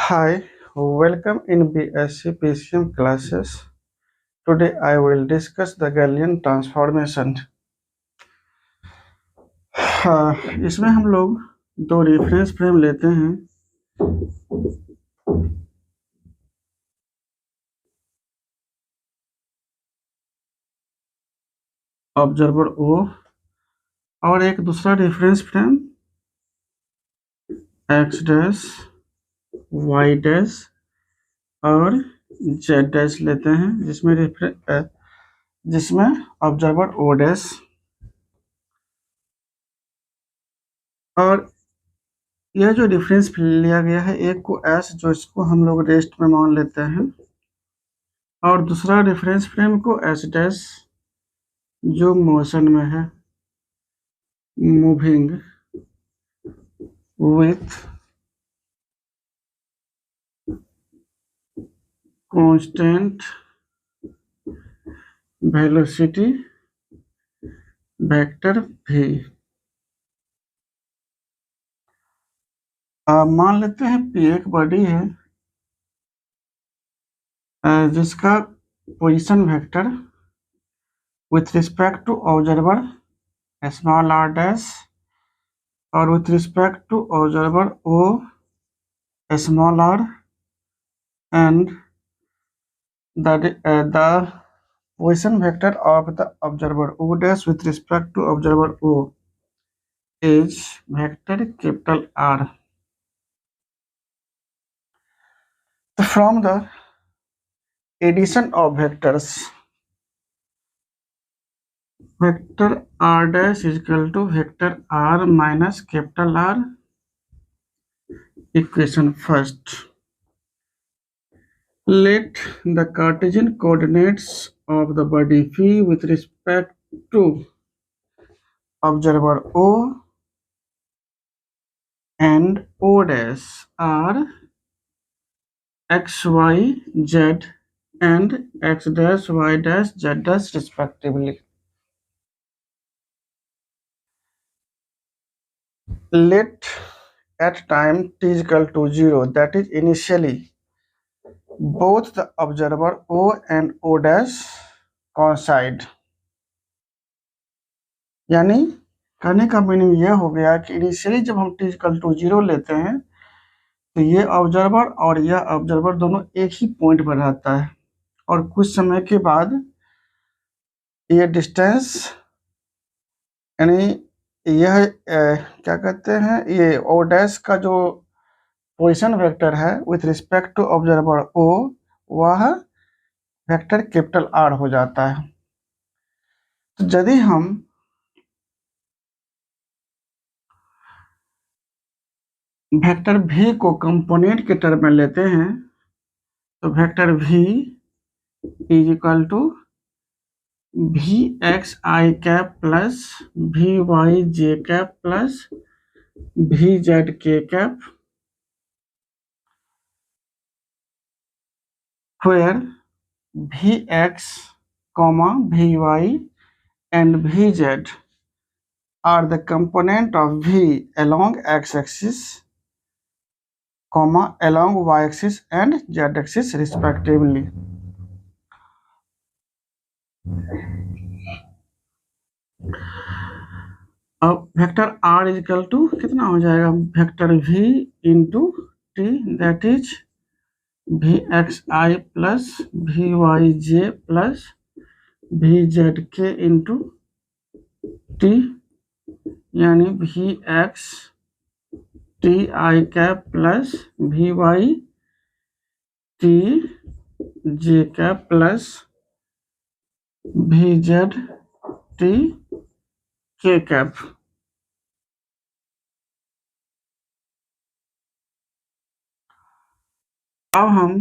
Hi, welcome in BSc PCM classes. Today I will discuss the Gaussian transformation. इसमें हम लोग दो reference frame लेते हैं। ऑब्जर्वर O और एक दूसरा reference frame X dash Y dash और Z डैश लेते हैं, जिसमें ऑब्जर्वर O डैश और यह जो डिफरेंस लिया गया है, एक को S जो इसको हम लोग रेस्ट में मान लेते हैं और दूसरा रेफरेंस फ्रेम को S डैश जो मोशन में है, moving with constant velocity vector v। मान लेते हैं P एक बॉडी है जिसका position vector with respect to observer small r dash और with respect to observer O small r and the position vector of the observer O dash with respect to observer O is vector capital R. From the addition of vectors, vector R dash is equal to vector R minus capital R. Equation first. Let the Cartesian coordinates of the body phi with respect to observer O and O dash are x, y, z and x dash, y dash, z dash respectively. Let at time t is equal to 0, that is initially, both the observer O and O dash coincide. यानी कहने का meaning यह हो गया कि initially जब हम t equal to 0 लेते हैं तो ये ऑब्जर्वर और यह ऑब्जर्वर दोनों एक ही पॉइंट पर रहता है और कुछ समय के बाद ये डिस्टेंस यानी यह क्या कहते हैं, ये ओ डैश का जो पोजीशन वेक्टर है विथ रिस्पेक्ट टू ऑब्जर्वर ओ, वह वेक्टर कैपिटल आर हो जाता है। तो यदि हम वेक्टर v को कंपोनेंट के टर्म में लेते हैं तो vector v is equal to v x i cap plus v y j cap plus v z k cap, where Vx, Vy and Vz are the component of V along x-axis, along y-axis and z-axis respectively. अब vector R is equal to कितना हो जाएगा, vector V into t, that is v x i plus v y j plus v z k into t, यानी v x t i cap plus v y t j cap plus v z t k cap. अब हम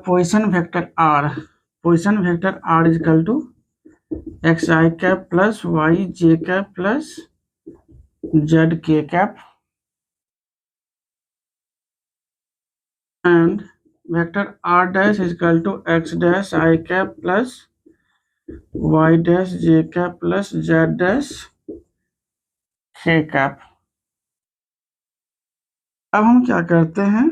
position vector R is equal to x i cap plus y j cap plus z k cap and vector R dash is equal to x dash i cap plus y dash j cap plus z dash k cap. अब हम क्या करते हैं,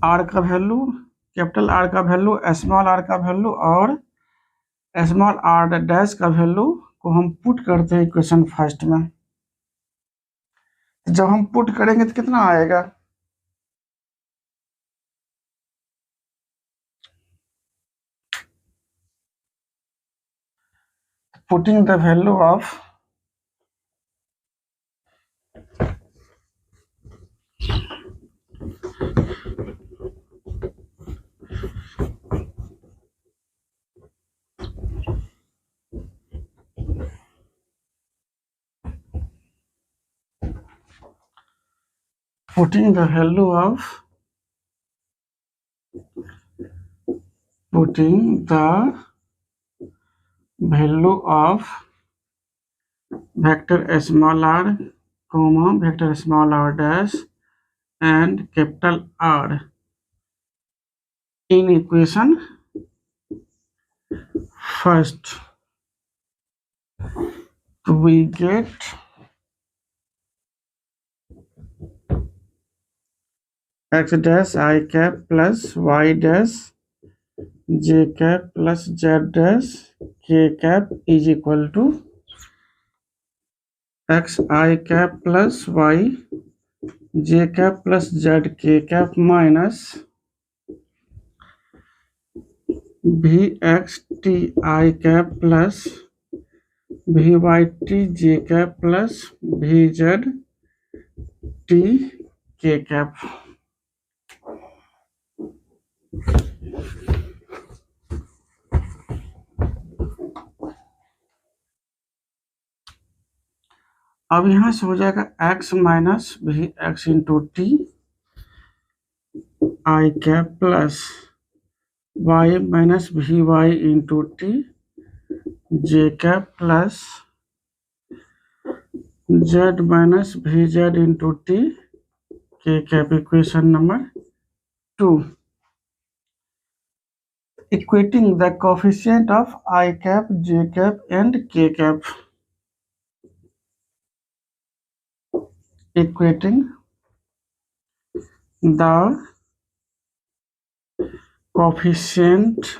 r का value, capital r का value, small r का value और small r dash का वैल्यू को हम पुट करते हैं इक्वेशन फर्स्ट में। जब हम पुट करेंगे तो कितना आएगा, putting the value of putting the value of vector small r comma vector small r dash and capital R in equation first, we get x dash I cap plus y dash j cap plus z dash k cap is equal to x I cap plus y j cap plus z k cap minus v x t I cap plus v y t j cap plus v z t k cap। अब यहां से हो जाएगा x minus v x into t i cap plus y minus v y into t j cap plus z minus v z into t k cap. Equation number 2, equating the coefficient of I cap, j cap and k cap, equating the coefficient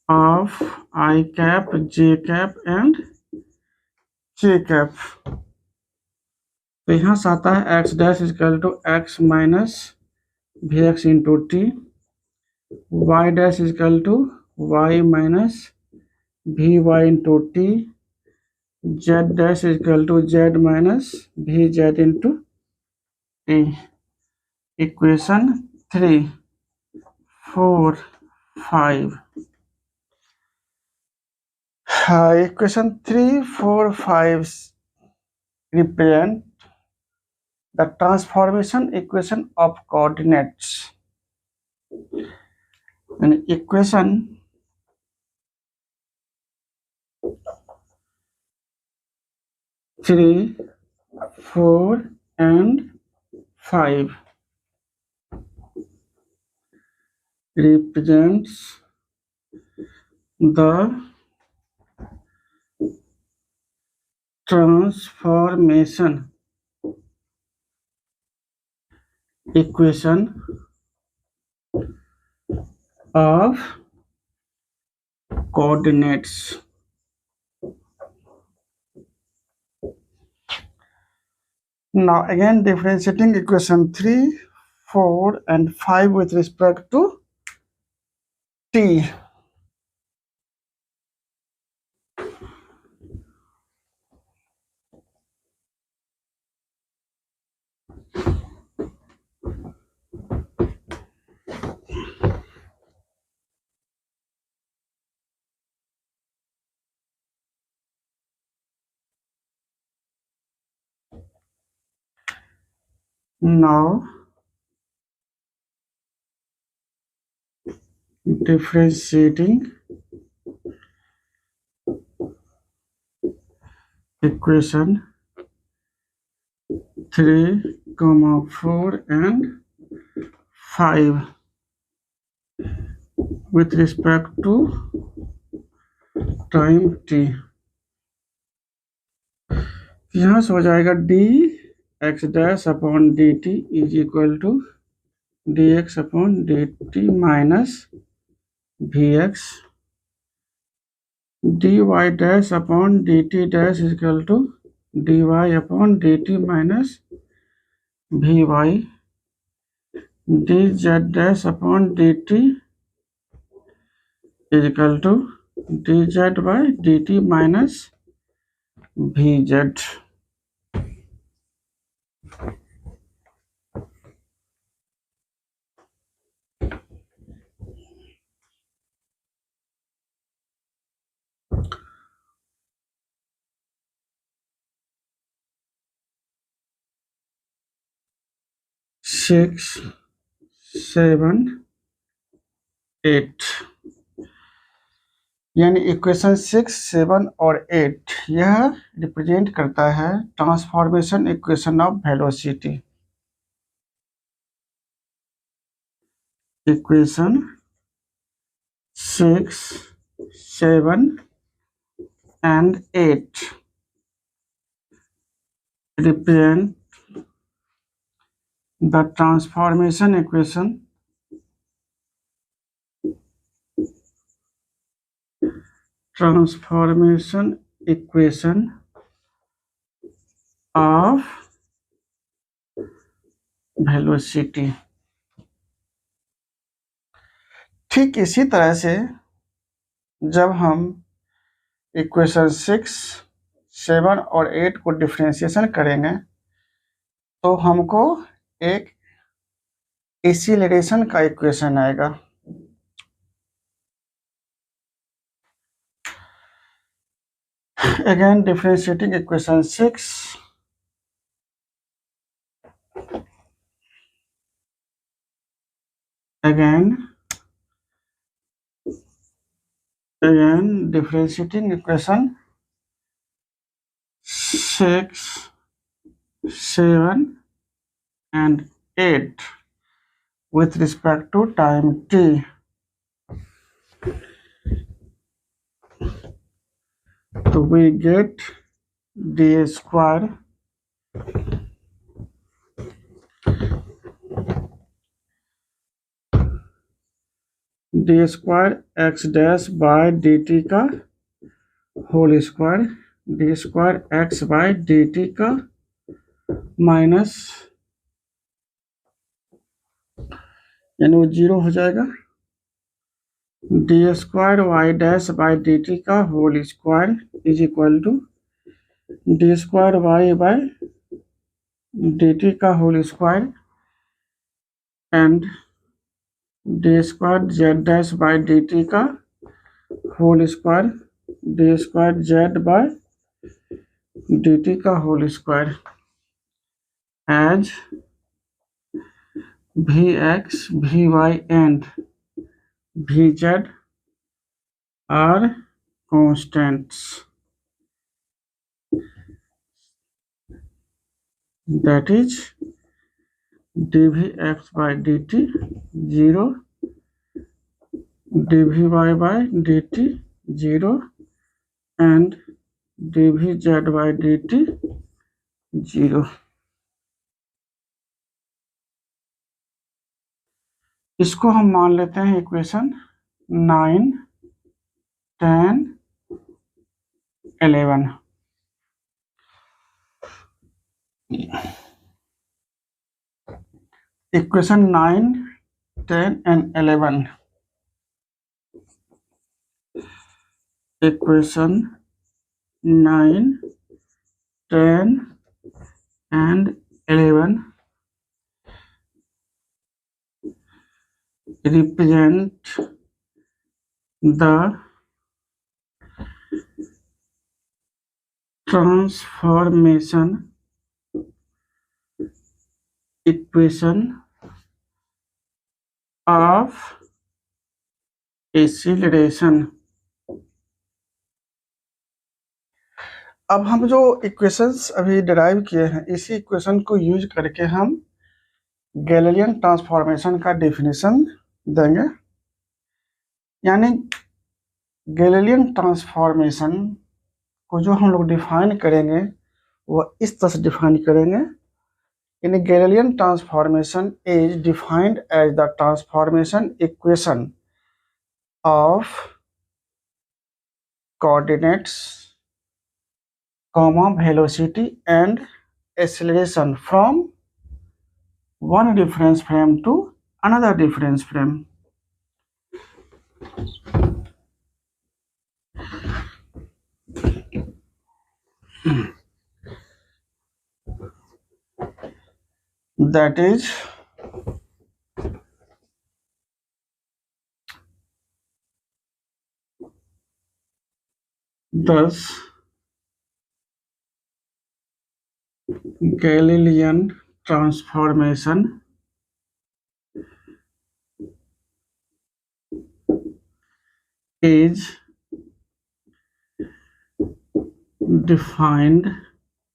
of I cap, j cap and k cap। तो यहाँ से आता है x dash is equal to x minus v x into t, y dash is equal to y minus v y into t, z dash is equal to z minus v z into t. Equation 3, 4, 5। Equation 3, 4, 5 represent the transformation equation of coordinates, and equation 3, 4 and 5 represents the transformation equation of coordinates। Now again differentiating equation 3, 4 and 5 with respect to t। Now differentiating equation 3, 4 and 5 with respect to time t। यहाँ से हो जाएगा d x dash upon d t is equal to d x upon d t minus v x, d y dash upon d t dash is equal to d y upon d t minus v y, d z dash upon d t is equal to d z by d t minus v z. Six, 7, 8 यानी equation 6, 7 और 8 यह represent करता है transformation equation of velocity. Equation 6, 7 and 8 represent the transformation equation of velocity। ठीक इसी तरह से जब हम इक्वेशन 6, 7 और 8 को डिफरेंशिएशन करेंगे तो हमको एक एक्सीलरेशन का इक्वेशन आएगा। Again differentiating equation 6, again differentiating equation 6, 7 and 8 with respect to time t, so we get d square x dash by d t का whole square, d square x by d t का minus, यानी वो 0 हो जाएगा, d square y dash by d t का whole square is equal to d square y by d t का whole square and d square z dash by d t का whole square, d square z by d t का whole square as v x we Y and v z are constants, that is dvx by dt 0, dvy by dt 0 and dvz by dt 0। इसको हम मान लेते हैं equation 9, 10, 11। Equation 9, 10 and 11, equation 9, 10 and 11 represent the transformation equation of acceleration। अब हम जो equations अभी derive किए हैं इसी इक्वेशन को यूज करके हम गैलीलियन ट्रांसफॉर्मेशन का डेफिनेशन देंगे। यानी गैलीलियन ट्रांसफॉर्मेशन को जो हम लोग डिफाइन करेंगे वह इस तरह से डिफाइन करेंगे। In Galilean transformation is defined as the transformation equation of coordinates, velocity and acceleration from one reference frame to another reference frame. That is thus Galilean transformation is defined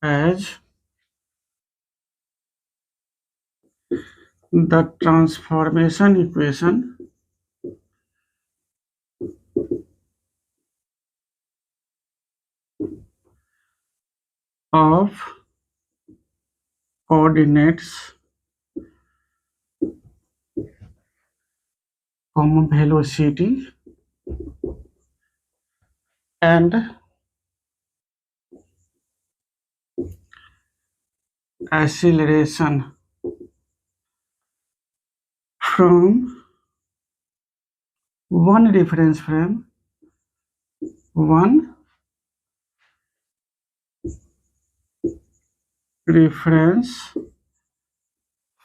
as the transformation equation of coordinates, velocity and acceleration from one reference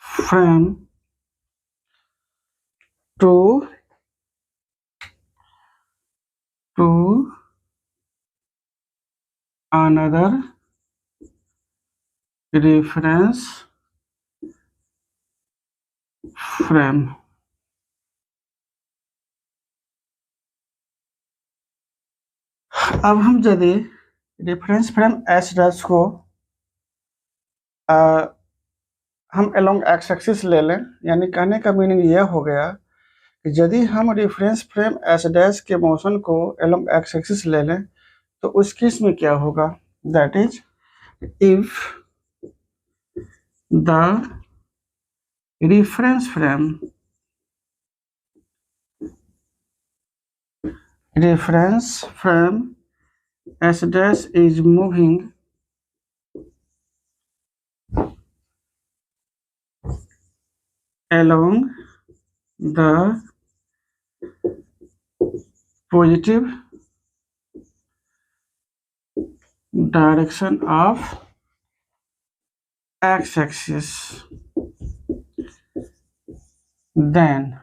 frame to another reference frame. अब हम यदि reference frame H dash को हम along x axis ले लें, यानी कहने का मीनिंग यह हो गया कि यदि हम रेफरेंस फ्रेम एच डैश के मोशन को अलोंग एक्स एक्सिस ले लें तो उस केस में क्या होगा, that is if the reference frame S dash is moving along the positive direction of x-axis, then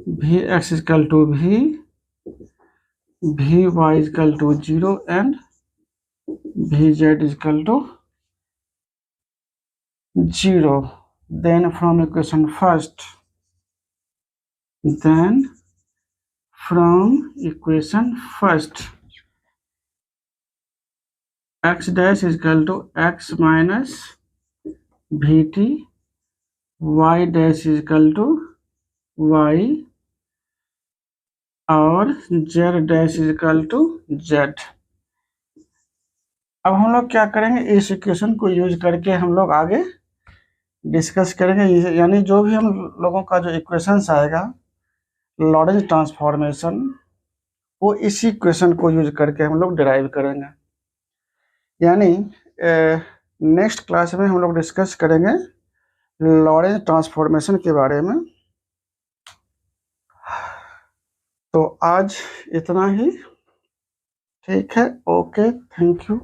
Vx is equal to V, Vy is equal to 0 and Vz is equal to 0. Then from equation first, x dash is equal to x minus Vt, y dash is equal to y और z dash is equal to z। अब हम लोग क्या करेंगे, इस equation को use करके हम लोग आगे डिस्कस करेंगे, यानी जो भी हम लोगों का जो इक्वेशंस आएगा लॉरेंज ट्रांसफॉर्मेशन, वो इसी इक्वेशन को यूज करके हम लोग डिराइव करेंगे। यानी नेक्स्ट क्लास में हम लोग डिस्कस करेंगे लॉरेंज ट्रांसफॉर्मेशन के बारे में। तो आज इतना ही, ठीक है, ओके, थैंक यू।